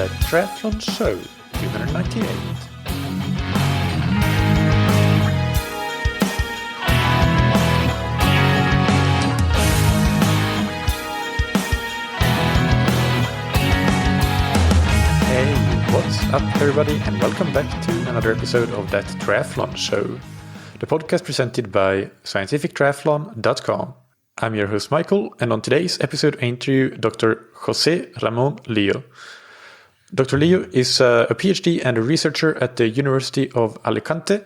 the Triathlon Show 298. Hey, what's up everybody, and welcome back to another episode of that Triathlon Show, the podcast presented by scientifictriathlon.com. I'm your host Michael, and on today's episode I interview Dr. José Ramón Lillo. Dr. Lillo is a PhD and a researcher at the University of Alicante,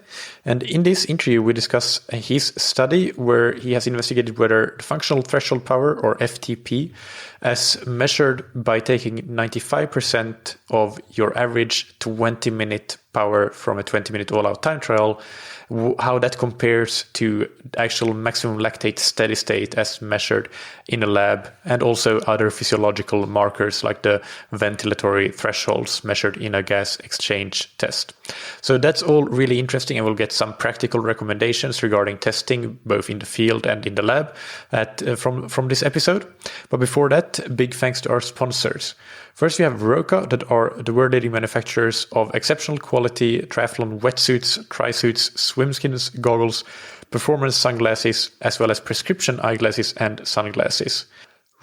and in this interview we discuss his study where he has investigated whether the functional threshold power, or FTP, as measured by taking 95% of your average 20-minute power from a 20-minute all-out time trial, how that compares to actual maximum lactate steady state as measured in a lab, and also other physiological markers like the ventilatory thresholds measured in a gas exchange test. So that's all really interesting, and we'll get some practical recommendations regarding testing both in the field and in the lab from this episode. But before that, big thanks to our sponsors. First, we have Roka, that are the world-leading manufacturers of exceptional quality triathlon wetsuits, tri-suits, swim skins, goggles, performance sunglasses, as well as prescription eyeglasses and sunglasses.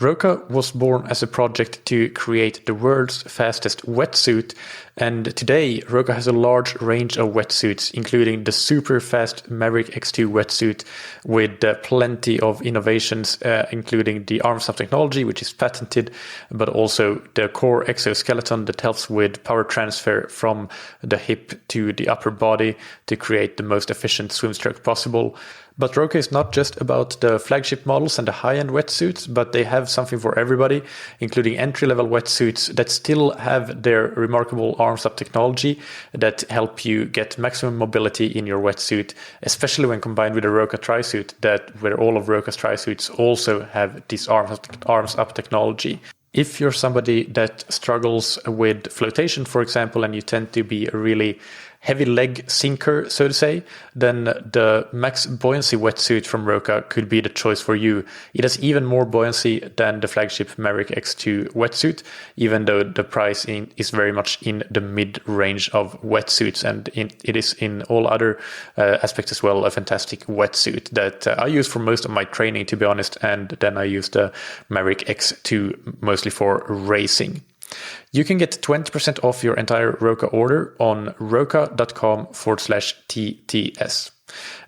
Roka was born as a project to create the world's fastest wetsuit, and today Roka has a large range of wetsuits, including the super fast Maverick X2 wetsuit with plenty of innovations, including the arm sub technology, which is patented, but also the core exoskeleton that helps with power transfer from the hip to the upper body to create the most efficient swim stroke possible. But Roka is not just about the flagship models and the high-end wetsuits, but they have something for everybody, including entry-level wetsuits that still have their remarkable arms-up technology that help you get maximum mobility in your wetsuit, especially when combined with a Roka tri-suit, where all of Roka's tri-suits also have this arms-up technology. If you're somebody that struggles with flotation, for example, and you tend to be a really heavy leg sinker, so to say, then the Max Buoyancy wetsuit from Roka could be the choice for you. It has even more buoyancy than the flagship Maverick X2 wetsuit, even though the price is very much in the mid-range of wetsuits, and it is in all other aspects as well a fantastic wetsuit that I use for most of my training, to be honest, and then I use the Maverick X2 mostly for racing. You can get 20% off your entire Roka order on roka.com/TTS.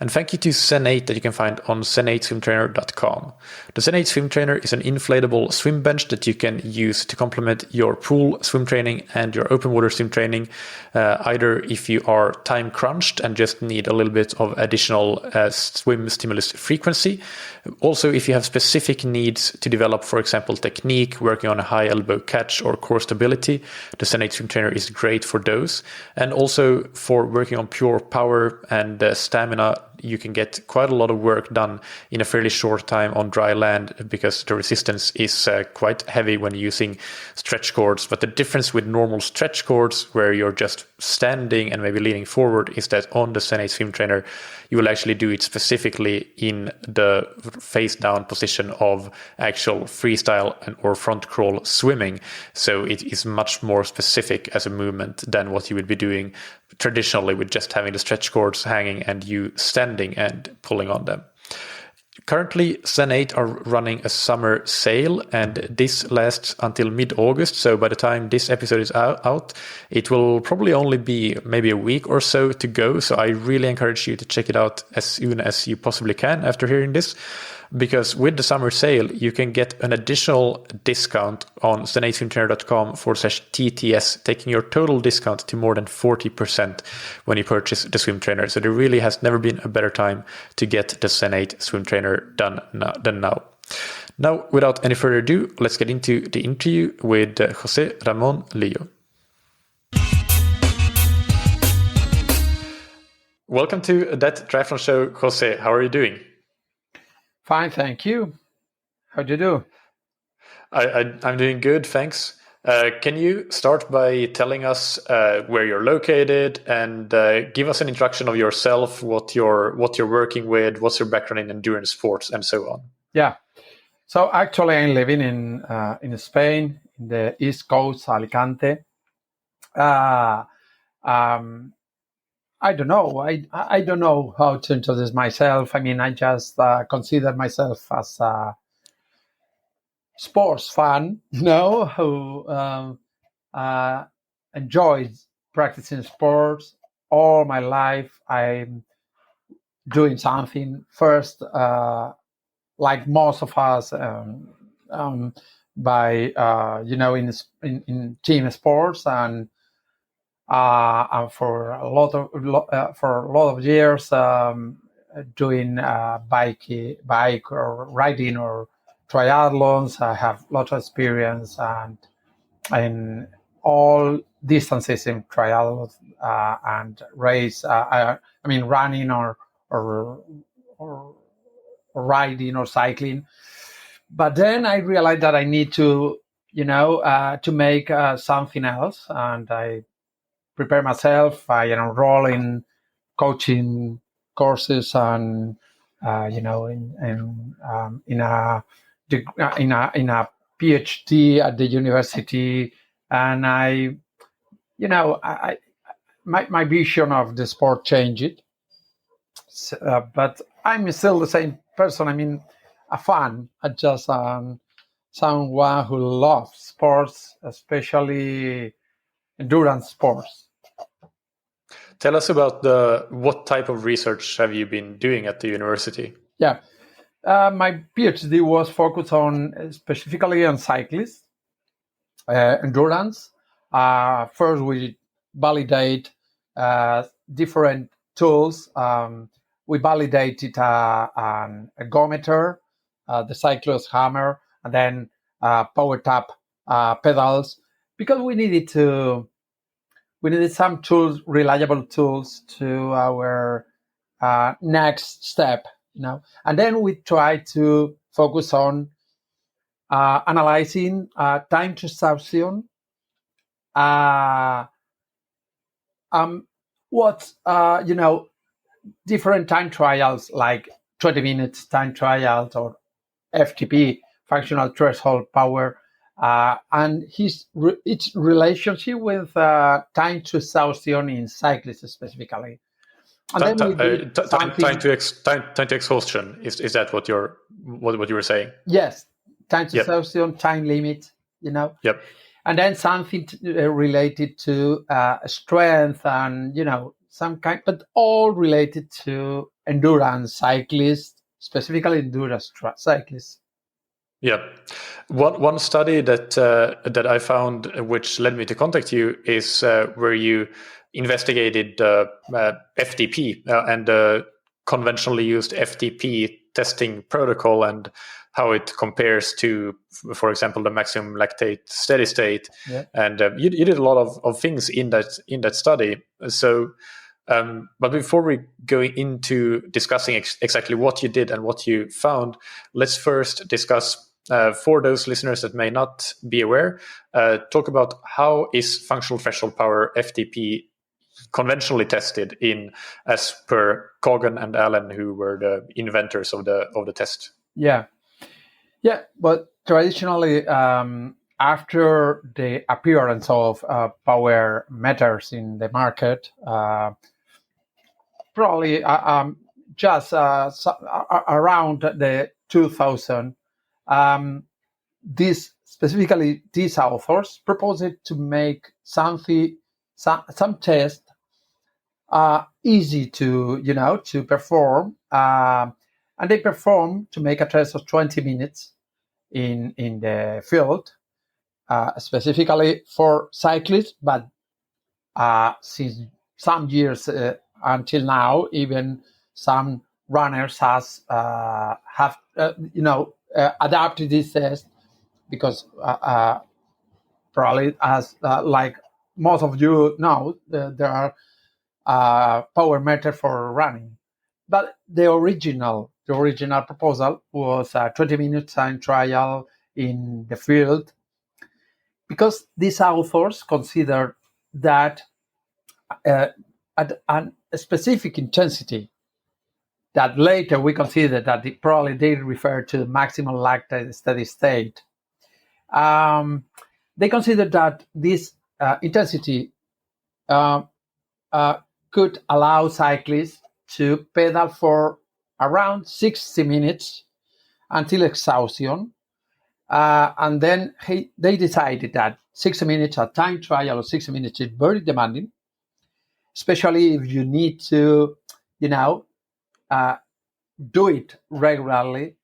And thank you to Zen8 that you can find on zen8swimtrainer.com. The Zen8 swim trainer is an inflatable swim bench that you can use to complement your pool swim training and your open water swim training, either if you are time crunched and just need a little bit of additional swim stimulus frequency. Also, if you have specific needs to develop, for example, technique, working on a high elbow catch or core stability, the Zen8 swim trainer is great for those. And also for working on pure power and stamina, you can get quite a lot of work done in a fairly short time on dry land, because the resistance is quite heavy when using stretch cords. But the difference with normal stretch cords, where you're just standing and maybe leaning forward, is that on the Zen8 swim trainer you will actually do it specifically in the face down position of actual freestyle or front crawl swimming. So it is much more specific as a movement than what you would be doing traditionally with just having the stretch cords hanging and you standing and pulling on them. Currently, Zen8 are running a summer sale, and this lasts until mid-August. So by the time this episode is out, it will probably only be maybe a week or so to go. So I really encourage you to check it out as soon as you possibly can after hearing this, because with the summer sale, you can get an additional discount on zen8swimtrainer.com/TTS, taking your total discount to more than 40% when you purchase the swim trainer. So there really has never been a better time to get the Zen8 swim trainer done than now. Now, without any further ado, let's get into the interview with José Ramón Lillo. Welcome to That Triathlon Show, José. How are you doing? Fine, thank you. How do you do? I'm doing good, thanks. Can you start by telling us where you're located and give us an introduction of yourself, what you're working with, what's your background in endurance sports, and so on? Yeah. So actually, I'm living in Spain, in the East Coast, Alicante, Uh, um, I don't know. I don't know how to introduce myself. I mean, I just consider myself as a sports fan, who enjoys practicing sports all my life. I'm doing something first, like most of us, by in team sports, and for a lot of years doing bike or riding or triathlons. I have a lot of experience and in all distances in triathlons and race. I mean, running or riding or cycling. But then I realized that I need to, to make something else, and I prepare myself. I enroll in coaching courses and in a PhD at the university, and my vision of the sport changed. But I'm still the same person. I mean, a fan. I just someone who loves sports, especially endurance sports. Tell us about what type of research have you been doing at the university? Yeah, my PhD was focused on specifically on cyclists, endurance. First, we validate different tools. We validated an ergometer, the cyclist hammer, and then power tap pedals, because we needed some tools, reliable tools, to our next step, And then we try to focus on analyzing time to exhaustion. What different time trials, like 20 minutes time trials or FTP, functional threshold power, and its relationship with time to exhaustion in cyclists specifically. And then we did time to exhaustion. Is that what you were saying? Yes, time to exhaustion, time limit. Yep. And then something related to strength and some kind, but all related to endurance cyclists, specifically endurance cyclists. Yeah, one study that I found, which led me to contact you, is where you investigated FTP and conventionally used FTP testing protocol and how it compares to, for example, the Maxmimum Lactate Steady State. Yeah. And you did a lot of things in that study. So, but before we go into discussing exactly what you did and what you found, let's first discuss, for those listeners that may not be aware, talk about how is functional threshold power FTP conventionally tested as per Coggan and Allen, who were the inventors of the test. Yeah. But traditionally, after the appearance of power meters in the market, probably just around the 2000, these authors proposed to make some test easy to perform, and they perform to make a test of 20 minutes in the field, specifically for cyclists, but since some years until now, even some runners have adapted this test, because probably, as like most of you know, there are power meter for running, but the original proposal was a 20-minute time trial in the field, because these authors consider that at a specific intensity that later we consider that probably they refer to maximum lactate steady state. They consider that this intensity could allow cyclists to pedal for around 60 minutes until exhaustion. And then they decided that 60 minutes, a time trial of 60 minutes is very demanding, especially if you need to, do it regularly.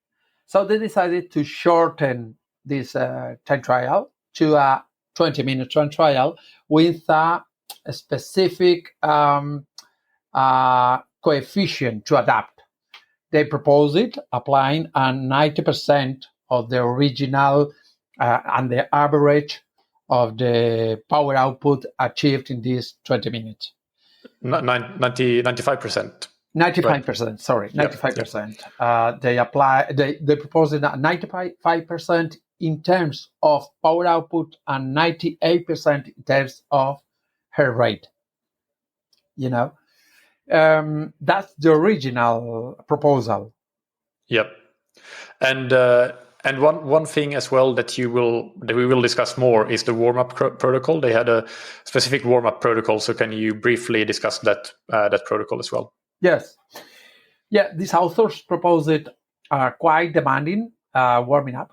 So they decided to shorten this time trial to a 20-minute time trial with a specific coefficient to adapt. They proposed it, applying a 90% of the original and the average of the power output achieved in these 20 minutes. 95%. 95%, right. Sorry, 95%. Yep. They proposed a 95% in terms of power output and 98% in terms of heart rate. That's the original proposal. Yep. And one thing as well that we will discuss more is the warm-up protocol. They had a specific warm-up protocol. So can you briefly discuss that protocol as well? Yes. Yeah, these authors proposed quite demanding warming up,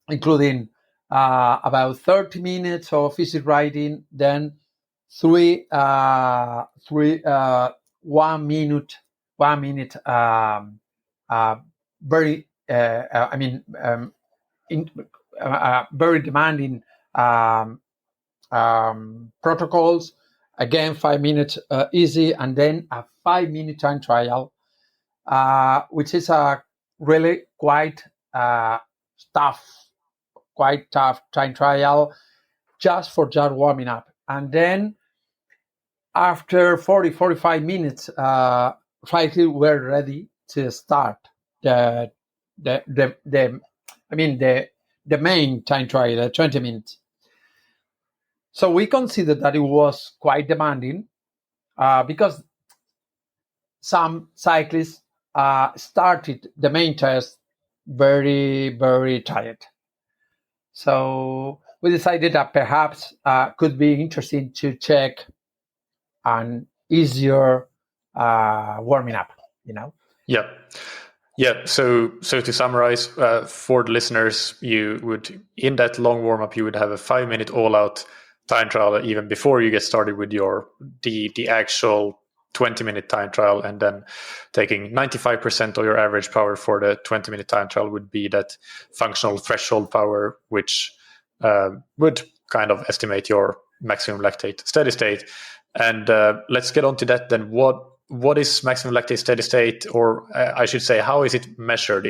including about 30 minutes of easy riding, then three 1 minute very very demanding protocols. Again, 5 minutes easy, and then a 5-minute time trial, which is a really quite tough time trial just for warming up. And then after 45 minutes, cyclists were ready to start the main time trial, the 20 minutes. So we considered that it was quite demanding because some cyclists started the main test very, very tired. So we decided that perhaps could be interesting to check an easier warming up, Yeah. So to summarize for the listeners, you would, in that long warm up, you would have a 5-minute all out time trial even before you get started with the actual 20-minute time trial, and then taking 95% of your average power for the 20-minute time trial would be that functional threshold power, which would kind of estimate your maximum lactate steady state. And let's get on to that then. What is maximum lactate steady state, or I should say, how is it measured?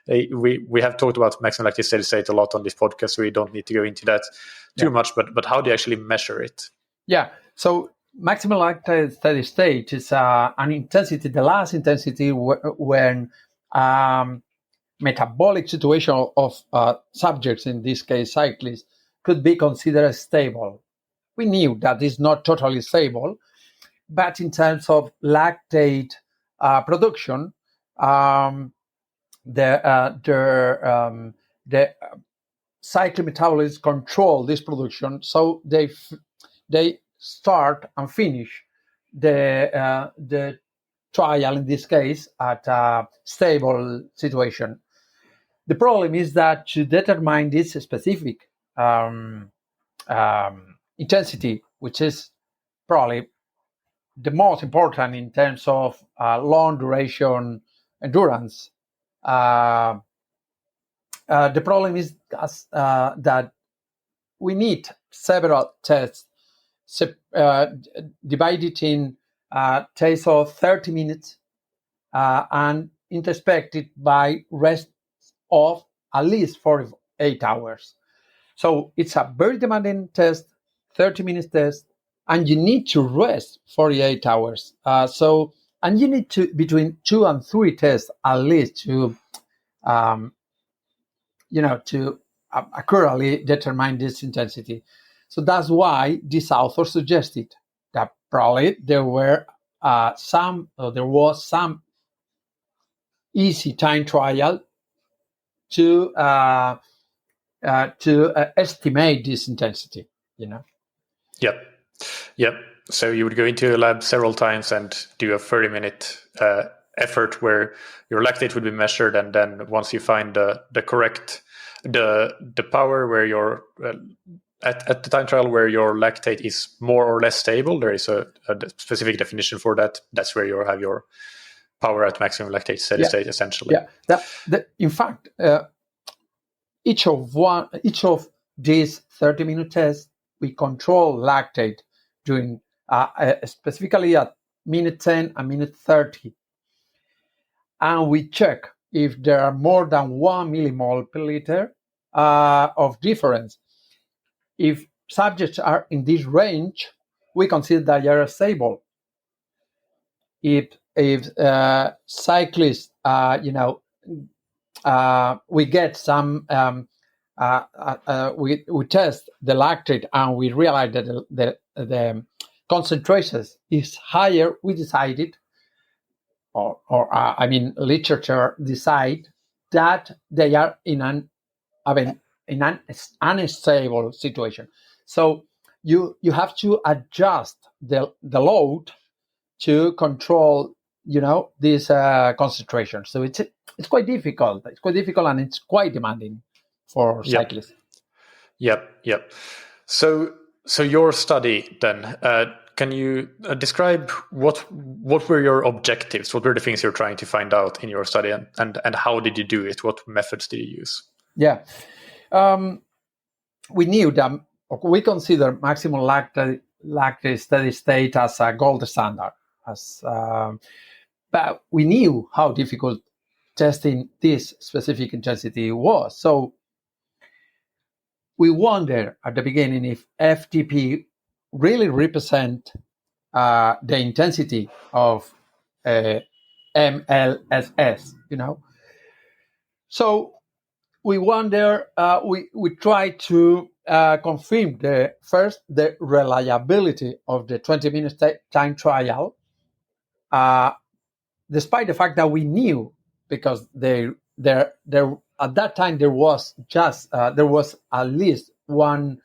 We have talked about maximum lactate steady state a lot on this podcast, so we don't need to go into that too much. But how do you actually measure it? Yeah. So maximum lactate steady state is an intensity, the last intensity when metabolic situation of subjects, in this case cyclists, could be considered stable. We knew that it's not totally stable, but in terms of lactate production, the cyclic metabolites control this production, so they start and finish the trial, in this case, at a stable situation. The problem is that to determine this specific intensity, which is probably the most important in terms of long duration endurance, the problem is that we need several tests divided in tests of 30 minutes and interspecced by rest of at least 48 hours. So it's a very demanding test, 30 minutes test, and you need to rest 48 hours. And you need to between 2 and 3 tests at least to accurately determine this intensity. So that's why this author suggested that probably there was some easy time trial to estimate this intensity. Yep. Yep. So you would go into a lab several times and do a 30-minute effort where your lactate would be measured, and then once you find the correct the power where your at the time trial where your lactate is more or less stable, there is a specific definition for that. That's where you have your power at maximum lactate steady state, essentially. Yeah. In fact, each of these 30-minute tests, we control lactate during specifically at minute 10 and minute 30, and we check if there are more than 1 millimole per liter of difference. If subjects are in this range, we consider that they are stable. If cyclists, we get some, we test the lactate and we realize that the concentrations is higher, we decided, literature decide that they are in an unstable situation. So you have to adjust the load to control, this concentration. So it's quite difficult. It's quite difficult and it's quite demanding for cyclists. Yep. So your study then, can you describe what were your objectives? What were the things you're trying to find out in your study, and how did you do it? What methods did you use? Yeah. We knew that we consider maximum lactate steady state as a gold standard, but we knew how difficult testing this specific intensity was. So we wondered at the beginning if FTP really represent the intensity of MLSS, So we wonder, we try to confirm the reliability of the 20-minute time trial, despite the fact that we knew, because there at that time there was at least one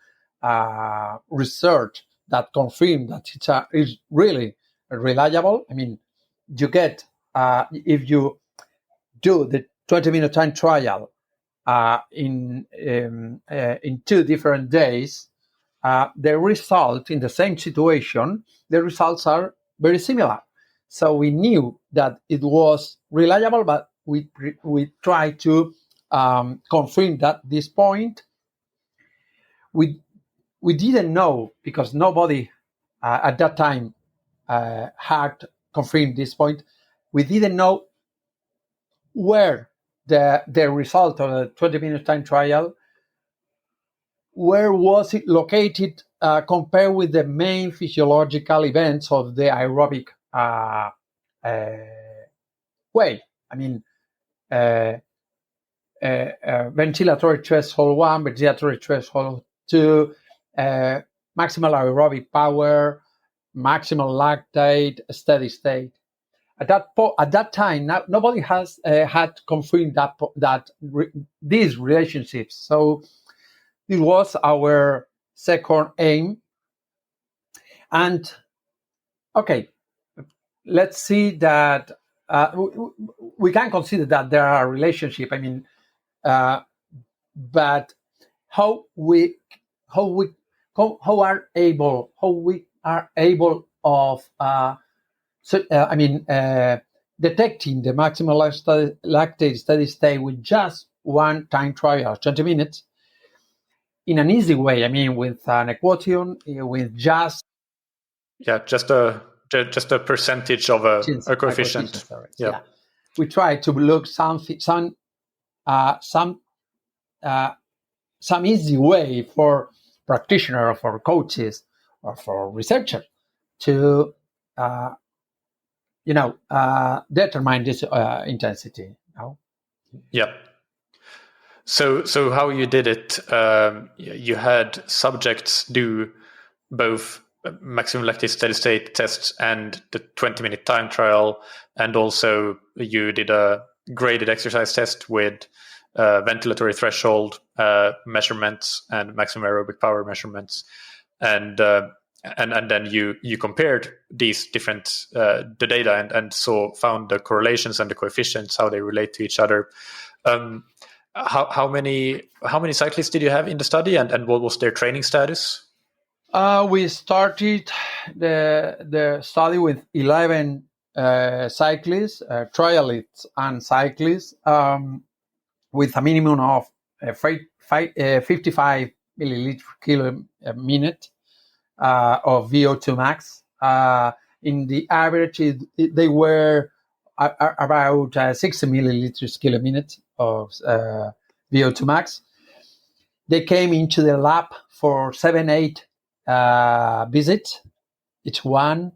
research that confirmed that it is really reliable. I mean, you get if you do the 20-minute time trial in 2 different days, the result in the same situation, the results are very similar. So we knew that it was reliable, but we tried to confirm that this point. We didn't know, because nobody at that time had confirmed this point. We didn't know where the result of the 20-minute time trial, where was it located compared with the main physiological events of the aerobic way. I mean, ventilatory threshold 1, ventilatory threshold 2, maximal aerobic power, maximal lactate steady state. At that time, nobody has had confirmed these relationships. So this was our second aim. And okay, let's see that we can consider that there are relationships. I mean, but how we are able of detecting the maximal lactate steady state with just one time trial, 20 minutes, in an easy way. I mean, with an equation, with just a percentage of a coefficient. Yeah. We try to look some easy way for practitioner, or for coaches, or for researchers to determine this intensity. Yeah. So how you did it? You had subjects do both maximum lactate steady state tests and the 20-minute time trial, and also you did a graded exercise test with ventilatory threshold measurements and maximum aerobic power measurements, and and then you compared these different the data and found the correlations and the coefficients, how they relate to each other. How many cyclists did you have in the study, and what was their training status? We started the study with 11 cyclists, triathletes and cyclists, with a minimum of 55 milliliters per minute of VO2 max. In the average, they were about 60 milliliters per minute of VO2 max. They came into the lab for 7-8 visits, each one.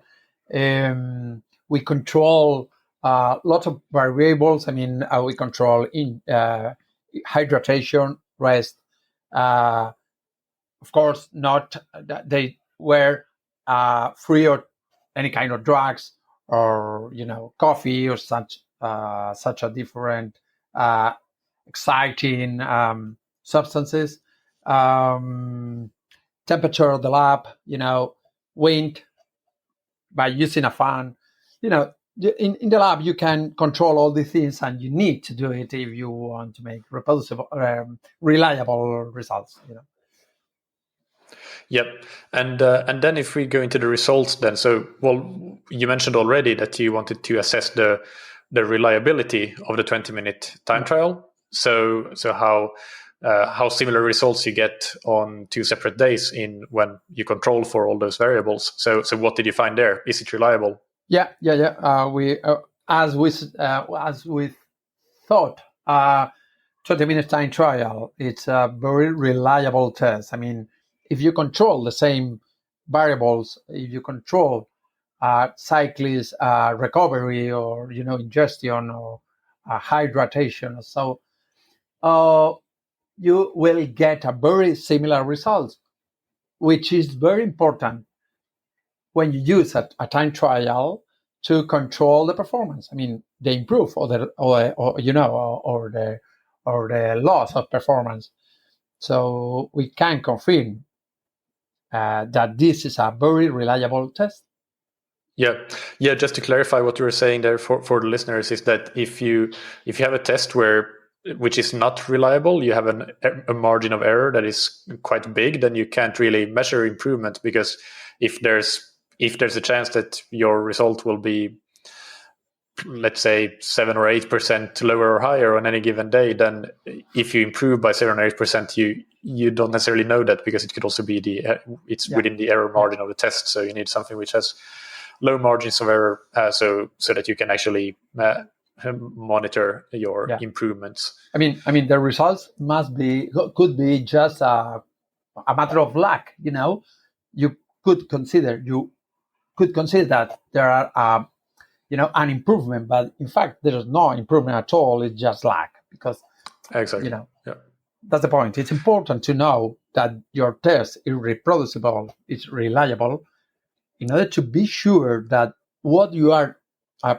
We control lots of variables. I mean, we control in hydration, rest. Of course, not they were free of any kind of drugs or coffee or such a different exciting substances. Temperature of the lab, wind by using a fan. In the lab, you can control all these things, and you need to do it if you want to make reproducible, reliable results. Yep, and then if we go into the results, then you mentioned already that you wanted to assess the reliability of the 20-minute time trial. So how similar results you get on 2 separate days when you control for all those variables. So what did you find there? Is it reliable? Yeah. We as we thought, 20-minute time trial, it's a very reliable test. I mean, if you control the same variables, if you control cyclist recovery or ingestion or hydration, so you will get a very similar result, which is very important when you use a time trial to control the performance. I mean, the improve or the loss of performance. So we can confirm that this is a very reliable test. Yeah. Just to clarify what you were saying there for the listeners is that if you have a test which is not reliable, you have a margin of error that is quite big, then you can't really measure improvement, because if there's a chance that your result will be, let's say, 7 or 8% lower or higher on any given day, then if you improve by 7 or 8%, you don't necessarily know that, because it could also be within the error margin of the test. So you need something which has low margins of error, so that you can actually monitor your improvements. I mean, the results could be just a matter of luck. You could consider that there are an improvement, but in fact there is no improvement at all. It's just luck, because exactly. That's the point. It's important to know that your test is reproducible, it's reliable, in order to be sure that what you are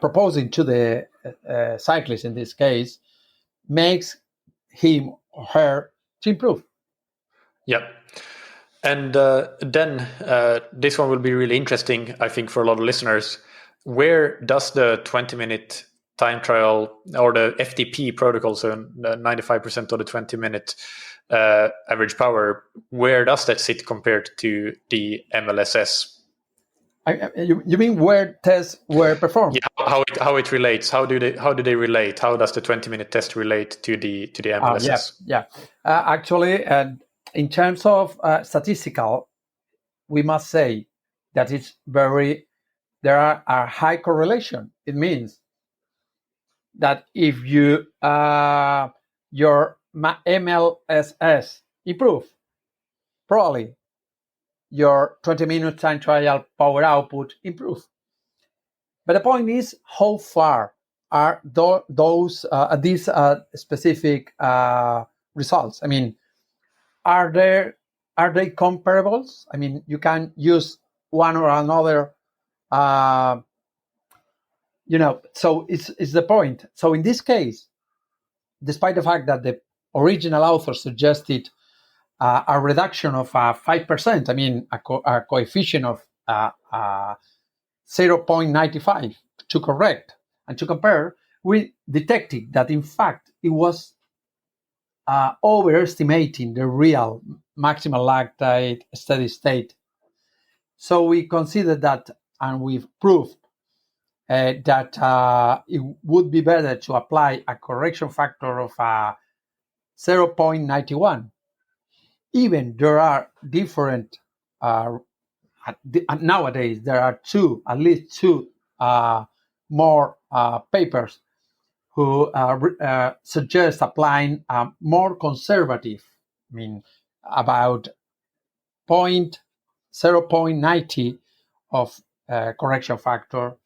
proposing to the cyclist in this case makes him or her to improve. Yeah. And then this one will be really interesting, I think, for a lot of listeners. Where does the 20-minute time trial or the FTP protocol, so 95% of the 20-minute average power, where does that sit compared to the MLSS? You mean where tests were performed? Yeah, how it relates? How do they relate? How does the 20-minute test relate to the MLSS? Actually, in terms of statistical, we must say that it's there are a high correlation. It means that if your MLSS improve, probably your 20-minute time trial power output improve. But the point is, how far are these specific results? I mean, are they comparables? I mean, you can use one or another. So it's the point. So in this case, despite the fact that the original author suggested a reduction of 5%. I mean, a coefficient of 0.95 to correct and to compare, we detected that in fact it was overestimating the real maximal lactate steady state. So we considered that, and we've proved that it would be better to apply a correction factor of 0.91. Even there are different, nowadays there are at least two more papers who suggest applying a more conservative, I mean, about 0.90 of correction factor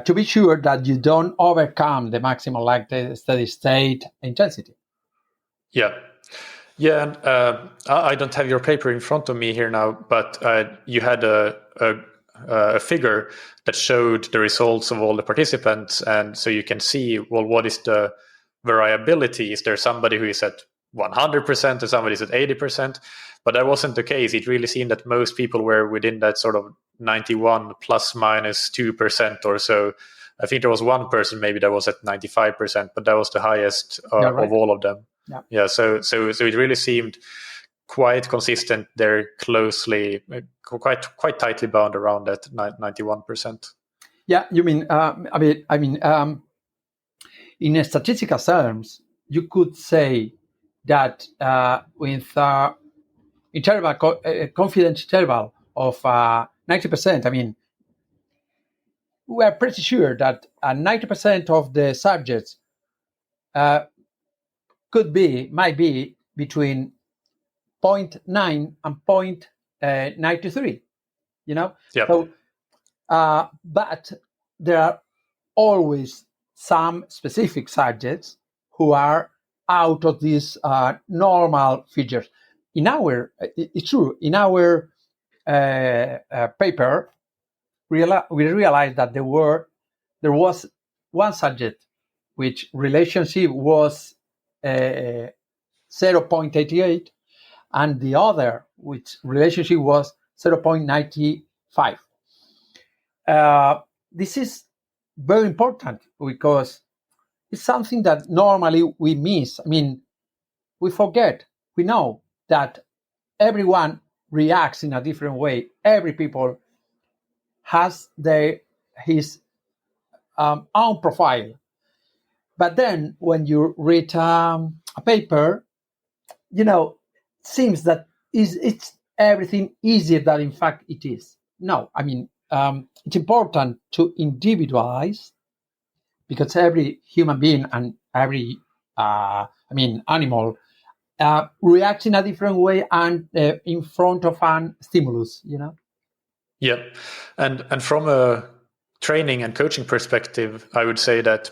to be sure that you don't overcome the maximal lactate steady state intensity. Yeah. Yeah, and I don't have your paper in front of me here now, but you had a figure that showed the results of all the participants, and so you can see, well, what is the variability? Is there somebody who is at 100% or somebody is at 80%? But that wasn't the case. It really seemed that most people were within that sort of 91 plus minus 2% or so. I think there was one person maybe that was at 95%, but that was the highest of all of them. Yeah. So it really seemed quite consistent there, closely, quite tightly bound around that 91%. Yeah, you mean in statistical terms, you could say that with confidence interval of 90%. I mean, we are pretty sure that 90% of the subjects might be between 0.9 and 0.93, you know? Yep. So, but there are always some specific subjects who are out of these normal features. It's true, in our paper, we realized that there was one subject which relationship was 0.88, and the other which relationship was 0.95. This is very important because it's something that normally we miss. I mean, we forget. We know that everyone reacts in a different way. Every people has his own profile. But then when you read a paper, seems that it's everything easier than in fact it is. No, I mean, it's important to individualize, because every human being and every animal reacts in a different way and in front of an stimulus, Yeah, and from a training and coaching perspective, I would say that,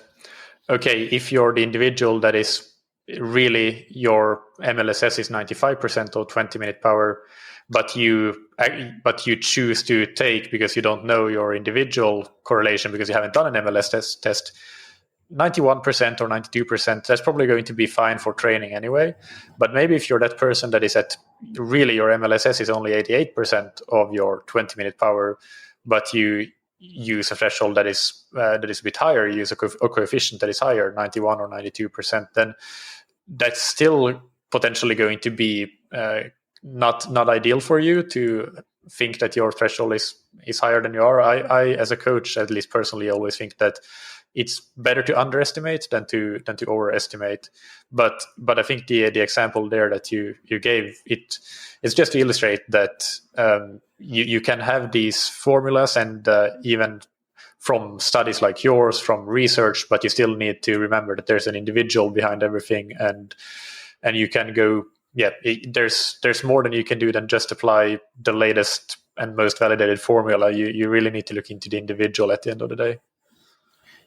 okay, if you're the individual that is really, your MLSS is 95% or 20-minute power, but you choose to take, because you don't know your individual correlation because you haven't done an MLSS test, 91% or 92%, that's probably going to be fine for training anyway. But maybe if you're that person that is at, really your MLSS is only 88% of your 20-minute power, but you use a threshold that is a bit higher, you use a coefficient that is higher, 91 or 92%, then that's still potentially going to be not ideal for you to think that your threshold is higher than you are. I as a coach, at least personally, always think that it's better to underestimate than to overestimate. But I think the example there that you gave, it's just to illustrate that you can have these formulas, and even from studies like yours, from research, but you still need to remember that there's an individual behind everything, and you can go, there's more than you can do than just apply the latest and most validated formula. You really need to look into the individual at the end of the day.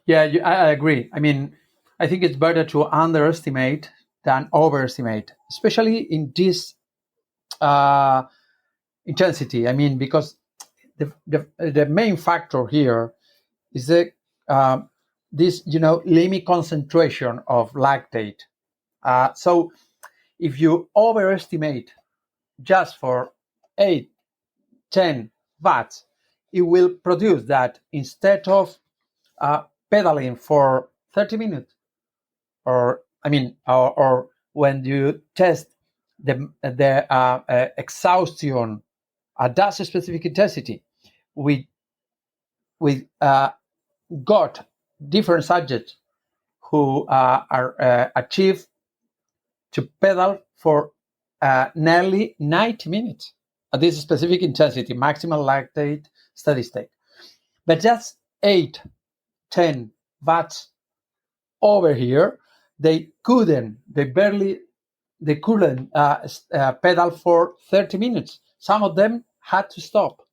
Yeah, I agree. I mean, I think it's better to underestimate than overestimate, especially in this intensity. I mean, because the main factor here is this limit concentration of lactate. So if you overestimate just for 8, 10 watts, it will produce that instead of pedaling for 30 minutes, or when you test the exhaustion at that specific intensity, we got different subjects who are achieved to pedal for nearly 90 minutes at this specific intensity, maximal lactate steady state. But just 8, 10 watts over here, they couldn't pedal for 30 minutes. Some of them had to stop.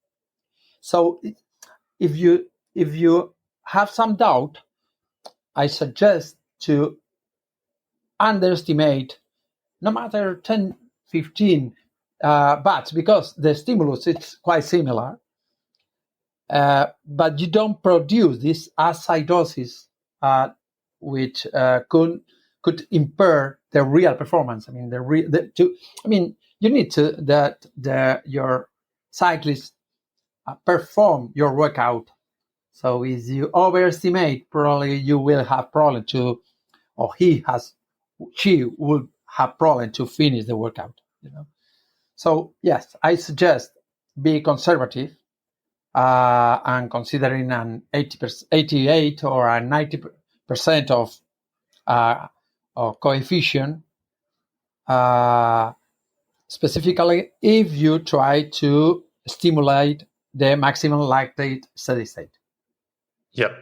So if you have some doubt, I suggest to underestimate no matter 10, 15 watts, because the stimulus is quite similar, but you don't produce this acidosis, which could impair the real performance. I mean, you need to your cyclist perform your workout. So if you overestimate, probably you will have problem to, or she will have problem to finish the workout. So yes, I suggest be conservative and considering an 88 or a 90% of coefficient, specifically if you try to stimulate the maximum lactate steady state. Yeah.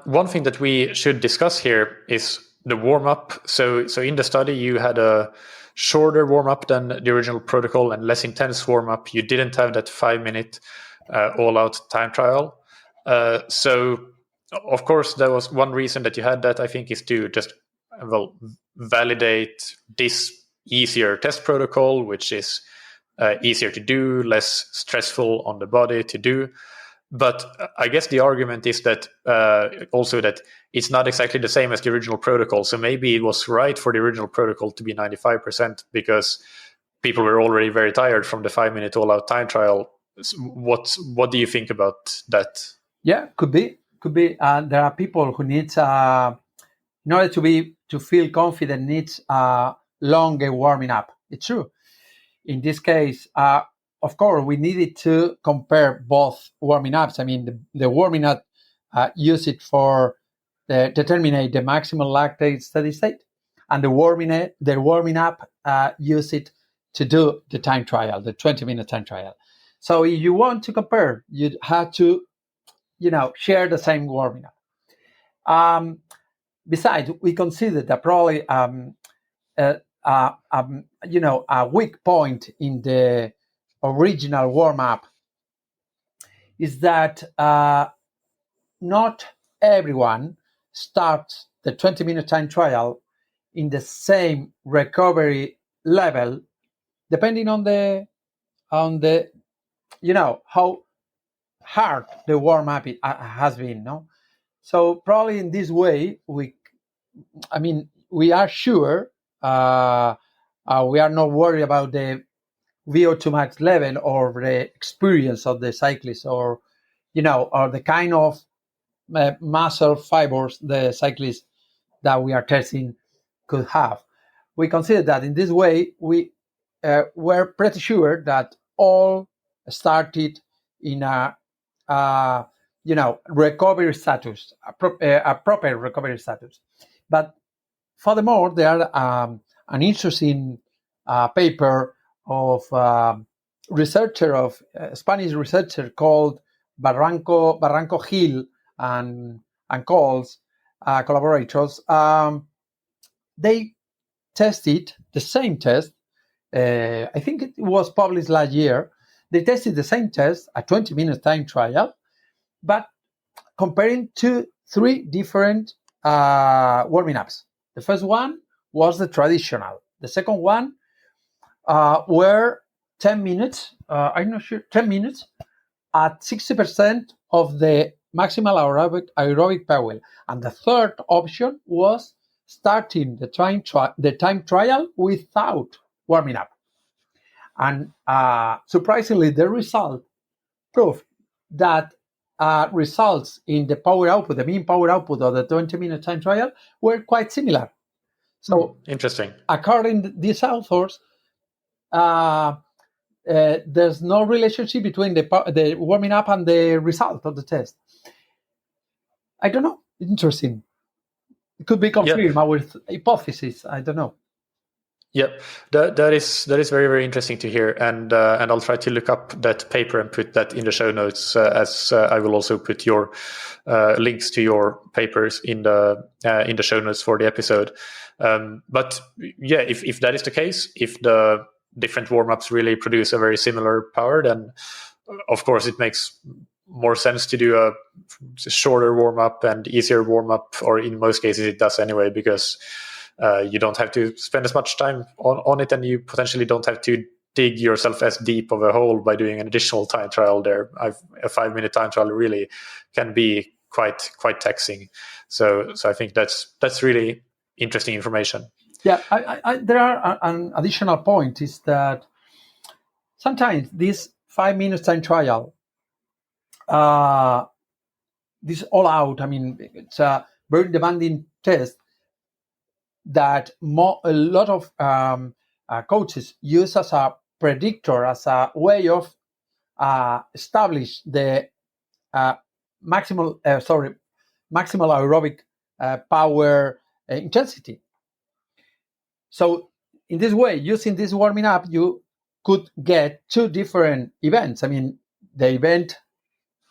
One thing that we should discuss here is the warm-up. So in the study, you had a shorter warm-up than the original protocol and less intense warm-up. You didn't have that 5-minute all-out time trial. So, of course, there was one reason that you had that, I think, is to just validate this easier test protocol, which is easier to do, less stressful on the body to do. But I guess the argument is that also that it's not exactly the same as the original protocol. So maybe it was right for the original protocol to be 95% because people were already very tired from the 5-minute all-out time trial. What do you think about that? Yeah, could be. There are people who need, in order to feel confident, needs longer warming up. It's true. In this case, of course, we needed to compare both warming ups. I mean, the warming up use it for determine the maximal lactate steady state, and the warming up use it to do the time trial, the 20-minute time trial. So if you want to compare, you have to, share the same warming up. Besides, we consider that probably a weak point in the original warm-up is that not everyone starts the 20-minute time trial in the same recovery level, depending on the how hard the warm-up has been. No, so probably in this way we are sure we are not worried about the VO2 max level or the experience of the cyclist, or the kind of muscle fibers the cyclist that we are testing could have. We consider that in this way we were pretty sure that all started in a recovery status, a proper recovery status. But furthermore, there are an interesting paper of Spanish researcher called Barranco Gil and Coles, collaborators. They tested the same test. I think it was published last year. They tested the same test, a 20-minute time trial, but comparing to 3 different warming ups. The first one was the traditional. The second one were 10 minutes, 10 minutes at 60% of the maximal aerobic power. And the third option was starting the time trial without warming up. And surprisingly, the result proved that results in the power output, the mean power output of the 20-minute time trial, were quite similar. So, interesting. According to these authors, there's no relationship between the warming up and the result of the test. I don't know. Interesting. It could be confirmed our hypothesis. I don't know. Yeah, that is very, very interesting to hear, and I'll try to look up that paper and put that in the show notes, as I will also put your links to your papers in the show notes for the episode. But yeah, if that is the case, if the different warm-ups really produce a very similar power, then of course it makes more sense to do a shorter warm-up and easier warm-up, or in most cases it does anyway, because you don't have to spend as much time on it, and you potentially don't have to dig yourself as deep of a hole by doing an additional time trial there. A 5-minute time trial really can be quite taxing. So I think that's really interesting information. Yeah, there are an additional point is that sometimes this 5-minute time trial, this all out, I mean, it's a very demanding test that a lot of coaches use as a predictor, as a way of establish the maximal aerobic power intensity. So in this way, using this warming up, you could get two different events. I mean, the event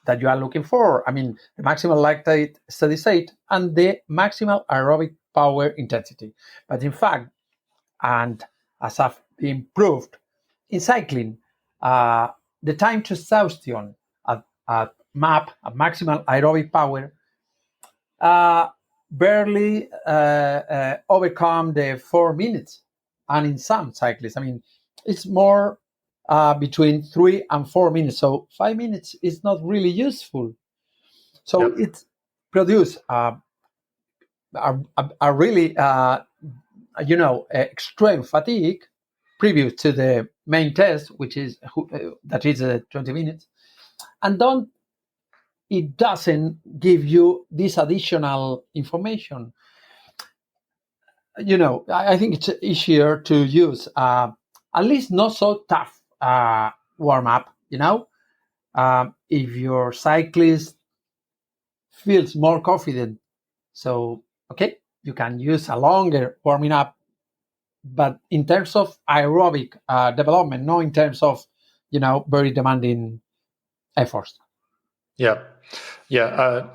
that you are looking for, I mean, the maximal lactate steady state and the maximal aerobic power intensity. But in fact, and as have been proved, in cycling, the time to exhaustion at MAP, at maximal aerobic power, barely overcome the 4 minutes. And in some cyclists, I mean, it's more between 3 and 4 minutes. So 5 minutes is not really useful. So it produced a really, extreme fatigue previous to the main test, which is that is 20 minutes, and it doesn't give you this additional information. I think it's easier to use at least not so tough warm up. If your cyclist feels more confident, so okay, you can use a longer warming up, but in terms of aerobic development, not in terms of very demanding efforts. Yeah,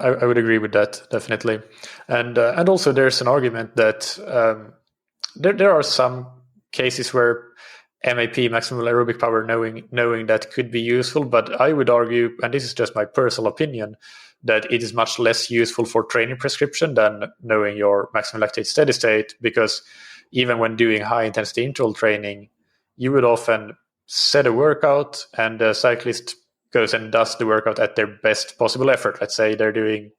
I would agree with that, definitely. And also there's an argument that there are some cases where MAP, maximal aerobic power, knowing that could be useful, but I would argue, and this is just my personal opinion, that it is much less useful for training prescription than knowing your maximum lactate steady state, because even when doing high intensity interval training, you would often set a workout and the cyclist goes and does the workout at their best possible effort. Let's say they're doing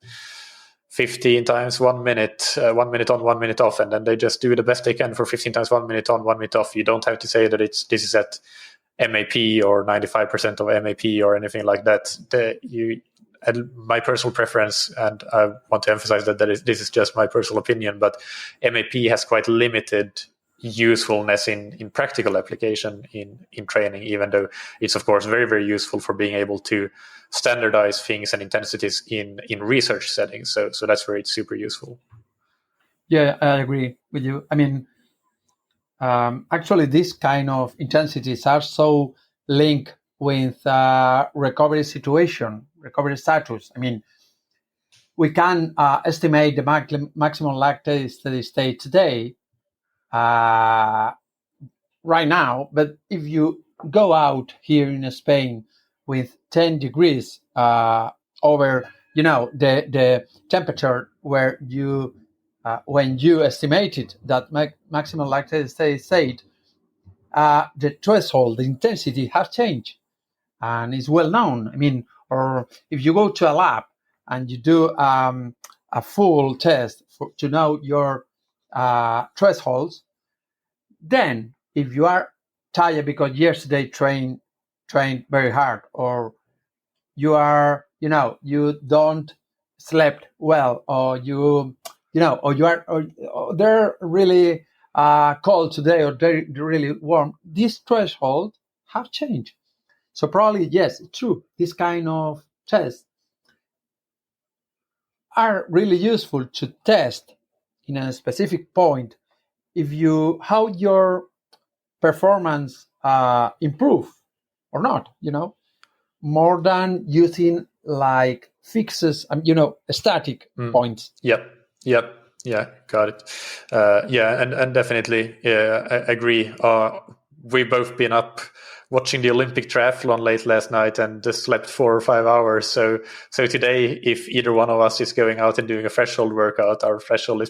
15 times 1 minute, 1 minute on, 1 minute off, and then they just do the best they can for 15 times 1 minute on, 1 minute off. You don't have to say that this is at MAP or 95% of MAP or anything like that. My personal preference, and I want to emphasize that this is just my personal opinion, but MAP has quite limited usefulness in practical application in training, even though it's of course very, very useful for being able to standardize things and intensities in research settings. So that's where it's super useful. Yeah, I agree with you. I mean, actually, these kind of intensities are so linked with recovery situation, recovery status. I mean, we can estimate the maximum lactate steady state today, right now, but if you go out here in Spain with 10 degrees over, the temperature where you when you estimated that maximum lactate steady state, the threshold, the intensity has changed, and it's well known. I mean, or if you go to a lab and you do a full test to know your thresholds, then if you are tired because yesterday trained very hard, or you are, you don't slept well, or or they're really cold today, or they're really warm. These thresholds have changed. So probably, yes, it's true. This kind of tests are really useful to test in a specific point how your performance improve or not, more than using like fixes, static points. Yep. Yeah, got it. And definitely, I agree. We've both been up watching the Olympic triathlon late last night and just slept 4 or 5 hours. So today, if either one of us is going out and doing a threshold workout, our threshold is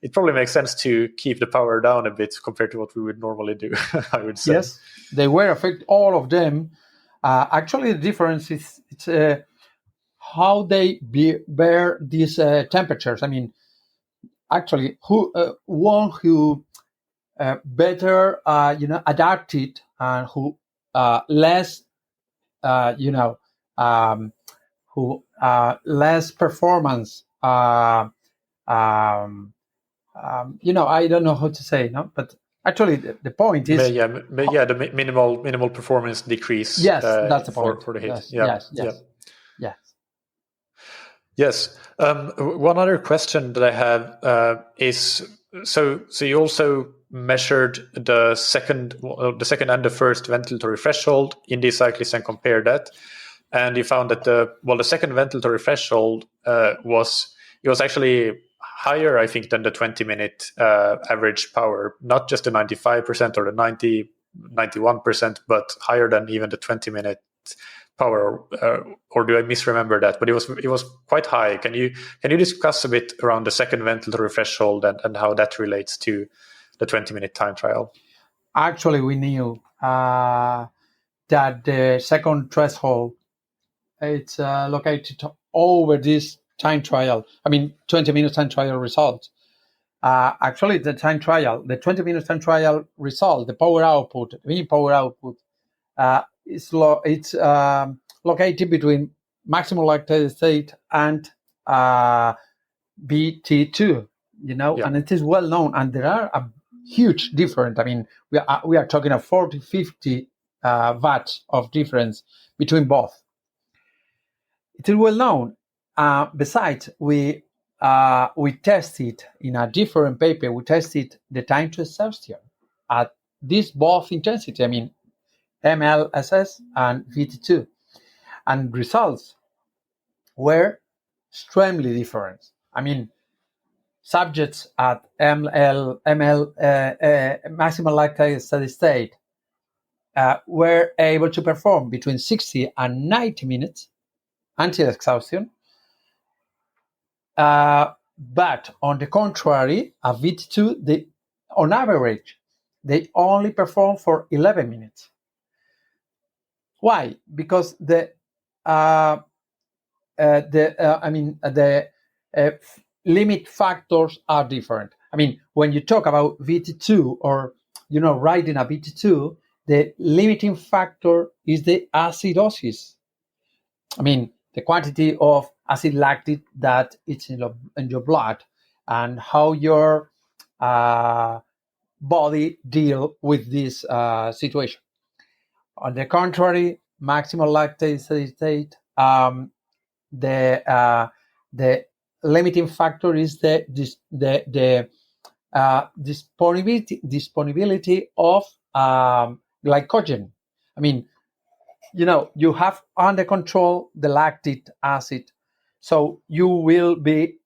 it probably makes sense to keep the power down a bit compared to what we would normally do, I would say. Yes, they will affect all of them. Actually, the difference is how they bear these temperatures. I mean, actually, one who better, adapted, and who less, who less performance. I don't know how to say, no, but actually, the point is, the minimal performance decrease. Yes, that's the point for the hit. Yes. One other question that I have is so you also measured the second and the first ventilatory threshold in these cyclists and compared that, and you found that the second ventilatory threshold was actually higher, I think, than the 20-minute average power, not just the 95% or the 91%, but higher than even the 20-minute power, or do I misremember that? But it was quite high. Can you discuss a bit around the second ventilatory threshold and how that relates to the 20-minute time trial? Actually, we knew that the second threshold, it's located over this time trial. 20-minute time trial result. Actually, the 20-minute time trial result, the power output, the mean power output, it's located between maximum lactate state and BT2, and it is well known, and there are a huge difference. We are talking of 40-50 watts of difference between both. It is well known. Besides, we tested in a different paper. We tested the time to exhaustion at this both intensity. MLSS and VT2, and results were extremely different. Subjects at maximal lactate steady state were able to perform between 60 and 90 minutes until exhaustion. But on the contrary, at VT2, on average, they only perform for 11 minutes. Why? Because the limit factors are different. When you talk about VT2 or riding a VT2, the limiting factor is the acidosis. The quantity of acid lactate that it's in your blood, and how your body deal with this situation. On the contrary, maximal lactate steady state, the limiting factor is the disponibility of glycogen. You have under control the lactic acid, so you will be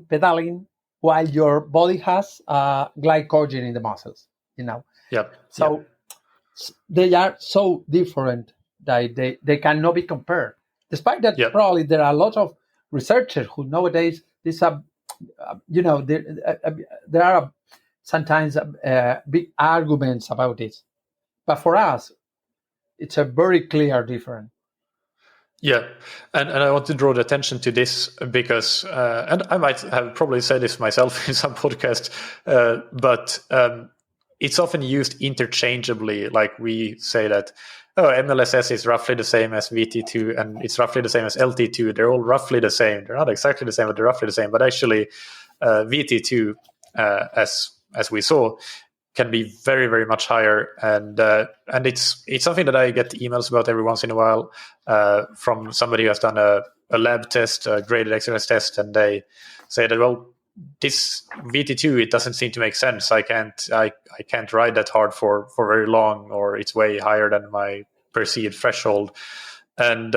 pedaling while your body has glycogen in the muscles. So they are so different that they cannot be compared. Despite that, probably there are a lot of researchers who nowadays there are sometimes big arguments about this. But for us, it's a very clear difference. Yeah, and I want to draw the attention to this because, and I might have probably said this myself in some podcast, but it's often used interchangeably. Like we say that, MLSS is roughly the same as VT2 and it's roughly the same as LT2. They're all roughly the same. They're not exactly the same, but they're roughly the same. But actually, VT2, as we saw, can be very, very much higher, and it's something that I get emails about every once in a while from somebody who has done a lab test, a graded exercise test, and they say that, well, this VT2, it doesn't seem to make sense. I can't ride that hard for very long, or it's way higher than my perceived threshold, and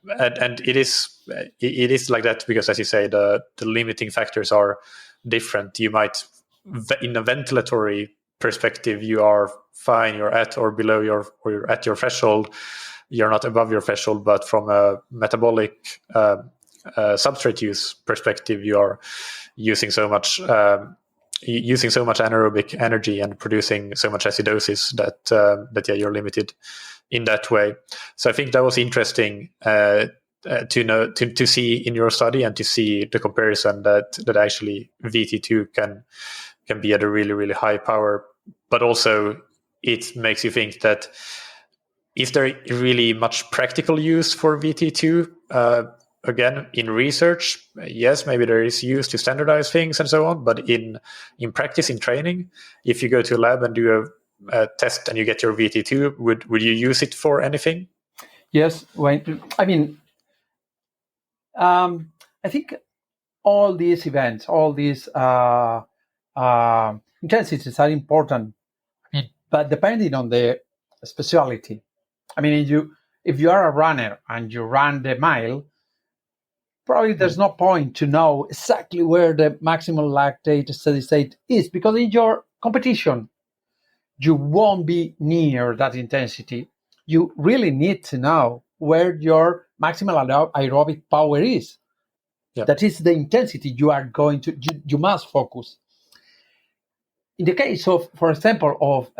it is like that because, as you say, the limiting factors are different. You might, in a ventilatory perspective, you are fine, you're at or below or you're at your threshold, you're not above your threshold, but from a metabolic substrate use perspective, you are using so much anaerobic energy and producing so much acidosis that you're limited in that way. So I think that was interesting to see in your study and to see the comparison that actually VT2 can be at a really, really high power, but also it makes you think that, is there really much practical use for VT2? Again, in research, yes, maybe there is use to standardize things and so on, but in practice, in training, if you go to a lab and do a test and you get your VT2, would you use it for anything? Yes, I think all these events, all these intensities are important, but depending on the specialty. I mean, if you are a runner and you run the mile, probably there's no point to know exactly where the maximum lactate steady state is, because in your competition, you won't be near that intensity. You really need to know where your maximal aerobic power is. Yep. That is the intensity you are going to, you must focus. In the case of, for example, of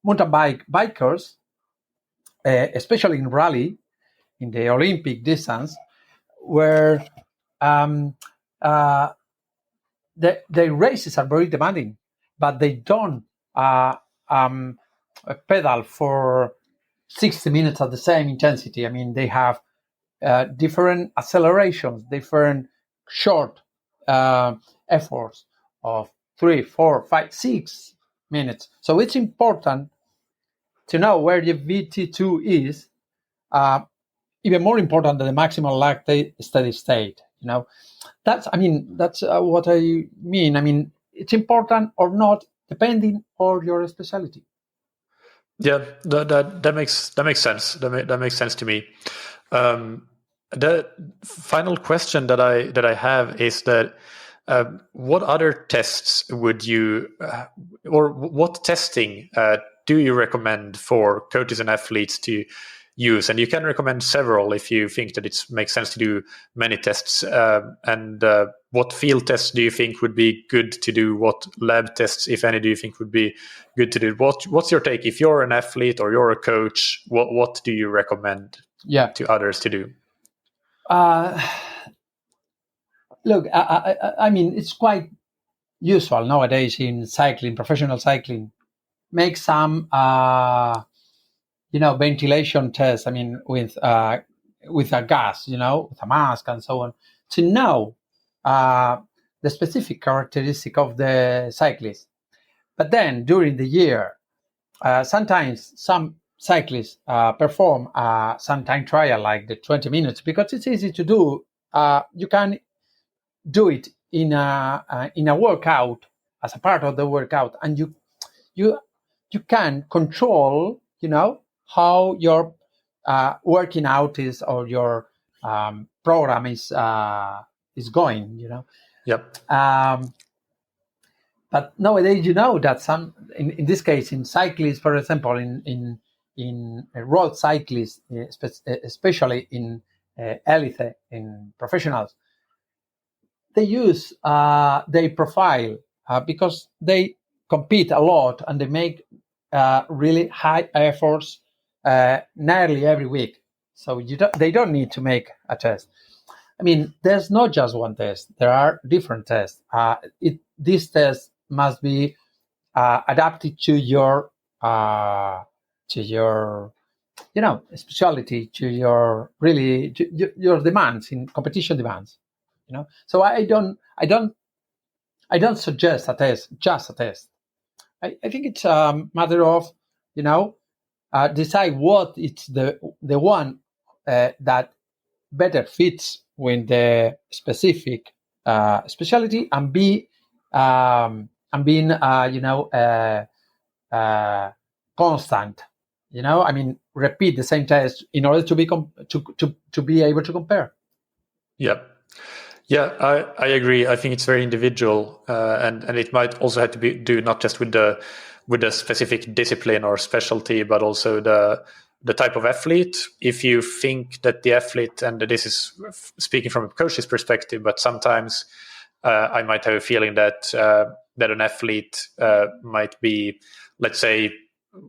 mountain bikers, especially in rally, in the Olympic distance, where the races are very demanding, but they don't pedal for 60 minutes at the same intensity. I mean, they have different accelerations, different short efforts of 3, 4, 5, 6 minutes. So it's important to know where the VT2 is, even more important than the maximal lactate steady state. That's what I mean. I mean, it's important or not, depending on your specialty. Yeah, that makes sense. That makes sense to me. The final question that I have is that what other tests would you, or what testing do you recommend for coaches and athletes to use? And you can recommend several if you think that it makes sense to do many tests. And what field tests do you think would be good to do? What lab tests, if any, do you think would be good to do? What's your take? If you're an athlete or you're a coach, what do you recommend to others to do? Look, I mean, it's quite usual nowadays in cycling, professional cycling, make some ventilation tests. I mean, with a gas, with a mask and so on, to know the specific characteristic of the cyclist. But then during the year, sometimes some cyclists perform some time trial, like the 20 minutes, because it's easy to do. You can do it in a workout, as a part of the workout, and you can control, how your working out is, or your program is going, Yep. But nowadays, that some, in this case, in cyclists, for example, in road cyclists, especially in elite, in professionals, they use their profile because they compete a lot and they make really high efforts nearly every week. So they don't need to make a test. I mean, there's not just one test. There are different tests. This test must be adapted to your specialty, to your demands in competition demands. So I don't suggest a test, just a test. I think it's a matter of decide what it's the one that better fits with the specific specialty, and being constant. Repeat the same test in order to be to be able to compare. Yeah, I agree. I think it's very individual, and it might also have to be do not just with the specific discipline or specialty, but also the type of athlete. If you think that the athlete, and this is speaking from a coach's perspective, but sometimes I might have a feeling that an athlete might be, let's say,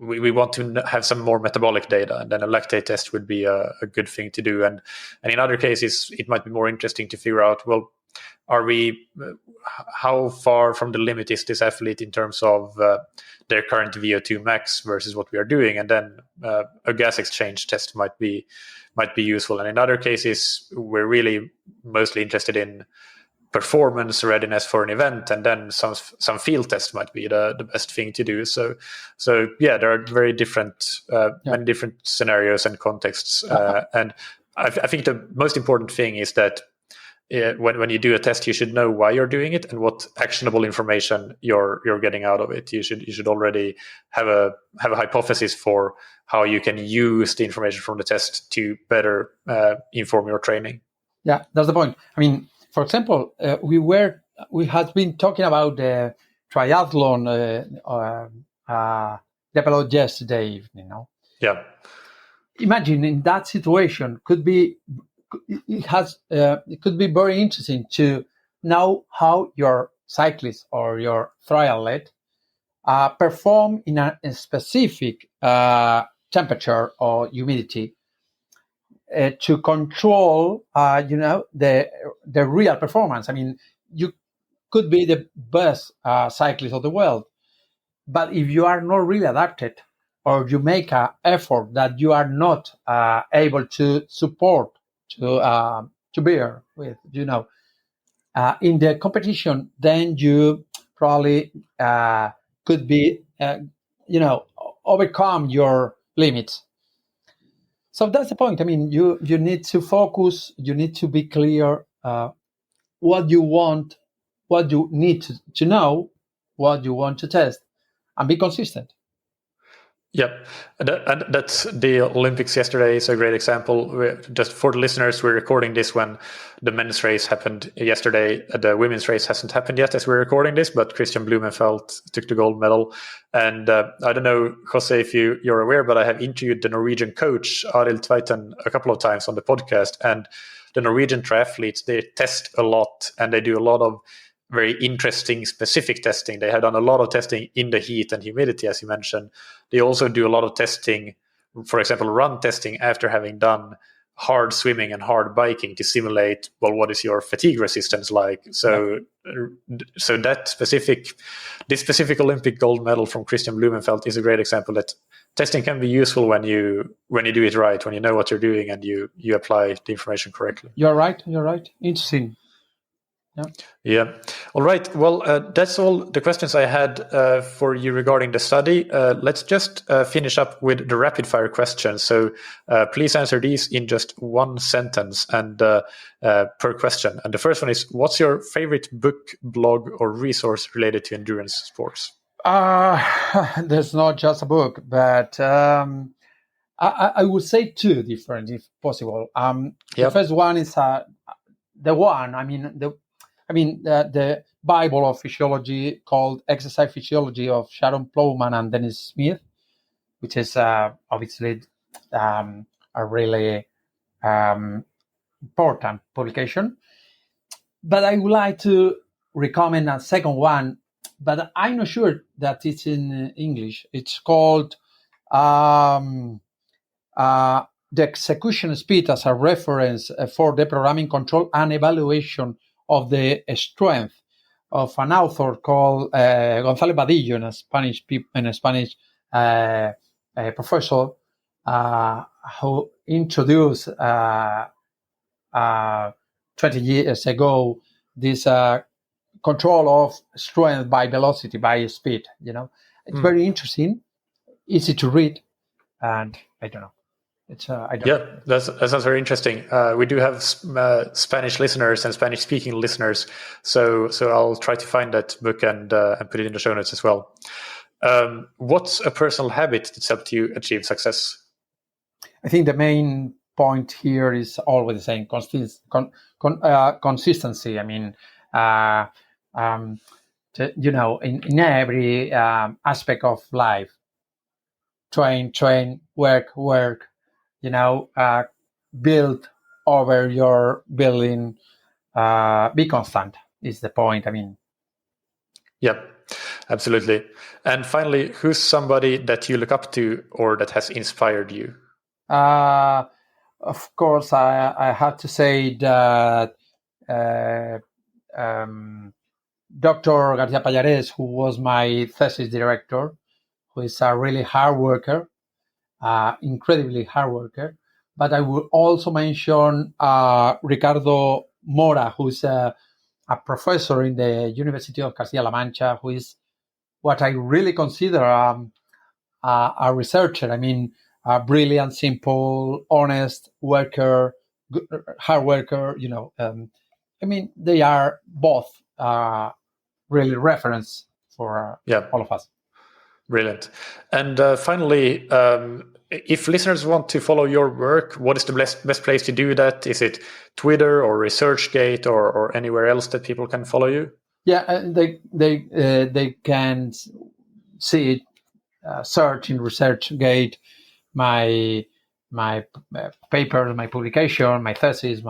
we want to have some more metabolic data, and then a lactate test would be a good thing to do. And in other cases, it might be more interesting to figure out, well, how far from the limit is this athlete in terms of their current VO2 max versus what we are doing, and then a gas exchange test might be useful. And in other cases, we're really mostly interested in performance readiness for an event, and then some field test might be the best thing to do. So yeah, there are very different many different scenarios and contexts, and I think the most important thing is that when you do a test, you should know why you're doing it and what actionable information you're getting out of it. You should already have a hypothesis for how you can use the information from the test to better inform your training. Yeah, that's the point. For example, we had been talking about the triathlon developed yesterday evening. Yeah. Imagine in that situation, it could be very interesting to know how your cyclist or your triathlete perform in a specific temperature or humidity to control, the real performance. You could be the best cyclist of the world, but if you are not really adapted, or you make an effort that you are not able to support, to bear with, in the competition, then you probably could be, overcome your limits. So that's the point. You need to focus. You need to be clear what you want, what you need to know, what you want to test, and be consistent. Yep, and that's the Olympics yesterday is a great example. Just for the listeners, we're recording this when the men's race happened yesterday. The women's race hasn't happened yet as we're recording this, but Christian Blumenfeld took the gold medal. And I don't know, Jose, if you're aware, but I have interviewed the Norwegian coach, Arild Tveiten, a couple of times on the podcast. And the Norwegian triathletes, they test a lot, and they do a lot of very interesting specific testing. They have done a lot of testing in the heat and humidity, as you mentioned. They also do a lot of testing, for example, run testing after having done hard swimming and hard biking to simulate, well, what is your fatigue resistance like? So this specific Olympic gold medal from Christian Blumenfeld is a great example that testing can be useful when you do it right, when you know what you're doing and you apply the information correctly. You're right. Interesting. Yeah. All right. Well, that's all the questions I had for you regarding the study. Let's just finish up with the rapid fire questions. So please answer these in just one sentence and per question. And the first one is, what's your favorite book, blog, or resource related to endurance sports? There's not just a book, but I would say two different, if possible. The first one is the Bible of physiology called Exercise Physiology of Sharon Plowman and Dennis Smith, which is obviously a really important publication. But I would like to recommend a second one, but I'm not sure that it's in English. It's called The Execution Speed as a Reference for the Programming Control and Evaluation of the Strength of an author called González Vadillo, a Spanish professor who introduced 20 years ago this control of strength by velocity, by speed. It's very interesting, easy to read, and I don't know. That sounds very interesting. We do have Spanish listeners and Spanish-speaking listeners, so I'll try to find that book and put it in the show notes as well. What's a personal habit that's helped you achieve success? I think the main point here is always the same: consistency. I mean, in every aspect of life, train, work. Build over your building. Be constant is the point. I mean, yep, absolutely. And finally, who's somebody that you look up to or that has inspired you? Of course, I have to say that Dr. Garcia Pallares, who was my thesis director, who is a really hard worker, incredibly hard worker. But I would also mention Ricardo Mora, who's a professor in the University of Castilla-La Mancha, who is what I really consider a researcher. I mean, a brilliant, simple, honest worker, hard worker. I mean, they are both really reference for all of us. Brilliant. And finally, if listeners want to follow your work, what is the best place to do that? Is it Twitter or ResearchGate or anywhere else that people can follow you? Yeah, they can see it, search in ResearchGate my paper, my publication, my thesis,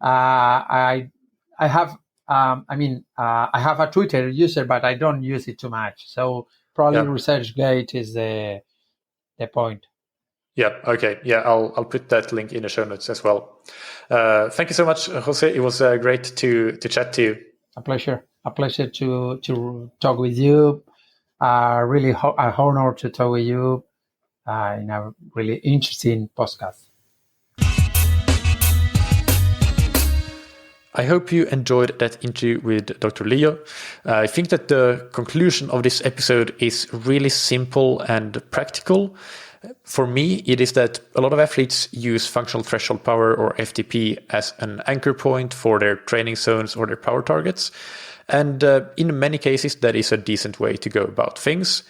I have I have a Twitter user, but I don't use it too much. So probably ResearchGate is the point. Yeah. Okay. Yeah. I'll put that link in the show notes as well. Thank you so much, Jose. It was great to chat to you. A pleasure to talk with you. Really an honor to talk with you in a really interesting podcast. I hope you enjoyed that interview with Dr. Lillo. I think that the conclusion of this episode is really simple and practical. For me, it is that a lot of athletes use functional threshold power or FTP as an anchor point for their training zones or their power targets. And in many cases, that is a decent way to go about things.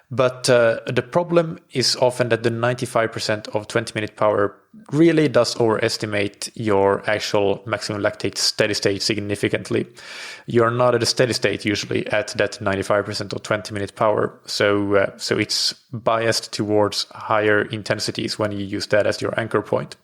But the problem is often that the 95% of 20-minute power really does overestimate your actual maximum lactate steady state significantly. You're not at a steady state usually at that 95% of 20-minute power. So it's biased towards higher intensities when you use that as your anchor point.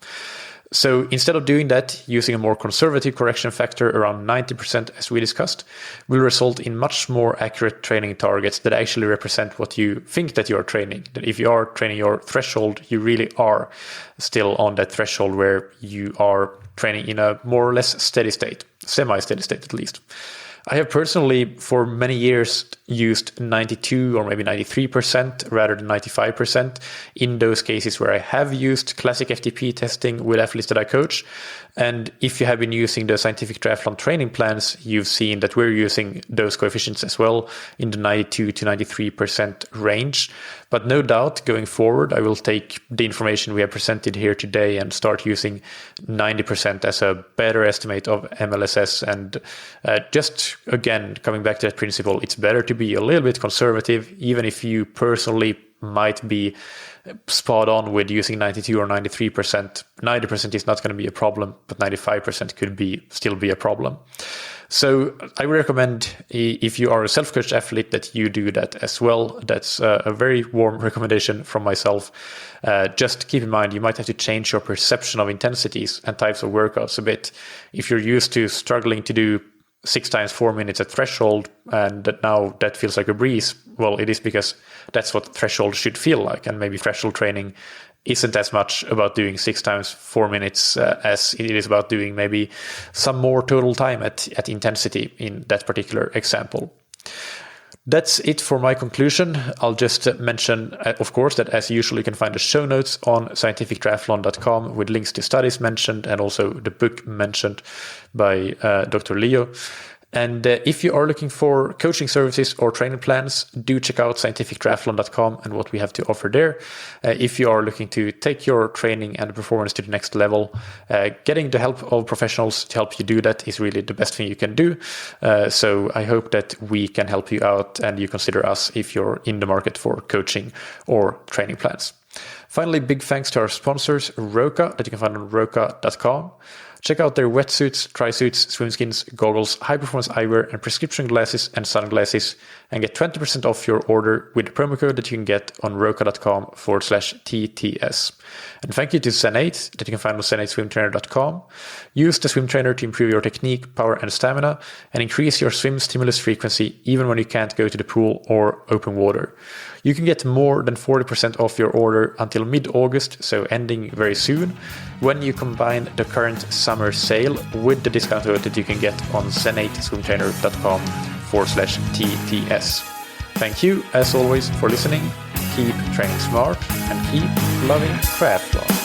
So instead of doing that, using a more conservative correction factor around 90%, as we discussed, will result in much more accurate training targets that actually represent what you think that you are training. That if you are training your threshold, you really are still on that threshold where you are training in a more or less steady state, semi-steady state at least. I have personally, for many years, used 92 or maybe 93% rather than 95% in those cases where I have used classic FTP testing with athletes that I coach. And if you have been using the scientific triathlon training plans, you've seen that we're using those coefficients as well in the 92 to 93% range. But no doubt, going forward, I will take the information we have presented here today and start using 90% as a better estimate of MLSS. And just again, coming back to that principle, it's better to be a little bit conservative, even if you personally might be spot on with using 92 or 93%. 90% is not going to be a problem, but 95% could still be a problem. So I recommend, if you are a self-coached athlete, that you do that as well. That's a very warm recommendation from myself. Just keep in mind, you might have to change your perception of intensities and types of workouts a bit. If you're used to struggling to do 6 times 4 minutes at threshold, and that now that feels like a breeze, Well, it is because that's what threshold should feel like. And maybe threshold training isn't as much about doing 6 times 4 minutes as it is about doing maybe some more total time at intensity in that particular example. That's it for my conclusion. I'll just mention, of course, that as usual, you can find the show notes on scientifictriathlon.com with links to studies mentioned and also the book mentioned by Dr. Lillo. And if you are looking for coaching services or training plans, do check out scientifictriathlon.com and what we have to offer there. If you are looking to take your training and performance to the next level, getting the help of professionals to help you do that is really the best thing you can do. So I hope that we can help you out and you consider us if you're in the market for coaching or training plans. Finally, big thanks to our sponsors, Roka, that you can find on roka.com. Check out their wetsuits, tri-suits, swim skins, goggles, high-performance eyewear, and prescription glasses and sunglasses, and get 20% off your order with the promo code that you can get on roka.com/TTS. And thank you to Zen8, that you can find on zen8swimtrainer.com. Use the swim trainer to improve your technique, power, and stamina, and increase your swim stimulus frequency even when you can't go to the pool or open water. You can get more than 40% off your order until mid-August, so ending very soon, when you combine the current summer sale with the discount code that you can get on zen8swimtrainer.com/TTS. Thank you, as always, for listening. Keep training smart and keep loving triathlon.